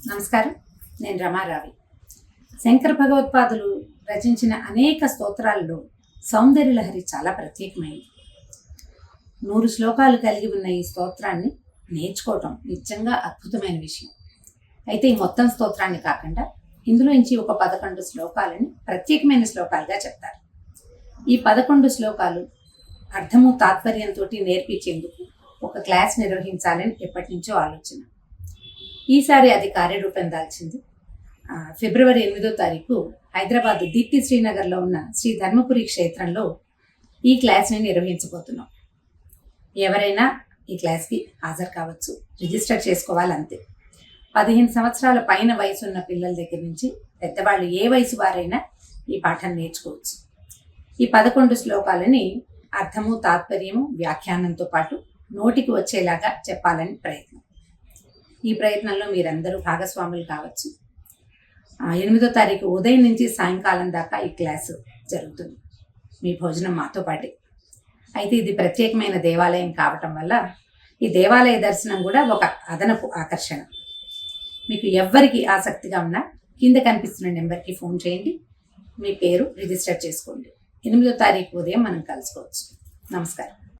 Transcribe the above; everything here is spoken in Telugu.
నమస్కారం. నేను రమారావి. శంకర భగవత్పాదులు రచించిన అనేక స్తోత్రాలలో సౌందర్యలహరి చాలా ప్రత్యేకమైనది. 100 శ్లోకాలు కలిగి ఉన్న ఈ స్తోత్రాన్ని నేర్చుకోవటం నిజంగా అద్భుతమైన విషయం. అయితే ఈ మొత్తం స్తోత్రాన్ని కాకుండా ఇందులోంచి ఒక 11 శ్లోకాలని ప్రత్యేకమైన శ్లోకాలుగా చెప్తారు. ఈ 11 శ్లోకాలు అర్థము తాత్పర్యంతో నేర్పించేందుకు ఒక క్లాస్ నిర్వహించాలని ఎప్పటి నుంచో ఆలోచన. ఈసారి అది కార్యరూపం దాల్చింది. ఫిబ్రవరి 8వ తారీఖు హైదరాబాద్ దీప్తి శ్రీనగర్లో ఉన్న శ్రీ ధర్మపురి క్షేత్రంలో ఈ క్లాస్ని నిర్వహించబోతున్నాం. ఎవరైనా ఈ క్లాస్కి హాజరు కావచ్చు, రిజిస్టర్ చేసుకోవాలంతే. 15 సంవత్సరాల పైన వయసు ఉన్న పిల్లల దగ్గర నుంచి పెద్దవాళ్ళు ఏ వయసు వారైనా ఈ పాఠం నేర్చుకోవచ్చు. ఈ 11 శ్లోకాలని అర్థము తాత్పర్యము వ్యాఖ్యానంతో పాటు నోటికి వచ్చేలాగా చెప్పాలని ప్రయత్నం. ఈ ప్రయత్నంలో మీరందరూ భాగస్వాములు కావచ్చు. 8వ తారీఖు ఉదయం నుంచి సాయంకాలం దాకా ఈ క్లాసు జరుగుతుంది. మీ భోజనం మాతో పాటే. అయితే ఇది ప్రత్యేకమైన దేవాలయం కావటం వల్ల ఈ దేవాలయ దర్శనం కూడా ఒక అదనపు ఆకర్షణ. మీకు ఎవ్వరికి ఆసక్తిగా ఉన్నా కింద కనిపిస్తున్న నెంబర్కి ఫోన్ చేయండి, మీ పేరు రిజిస్టర్ చేసుకోండి. 8వ తారీఖు ఉదయం మనం కలుసుకోవచ్చు. నమస్కారం.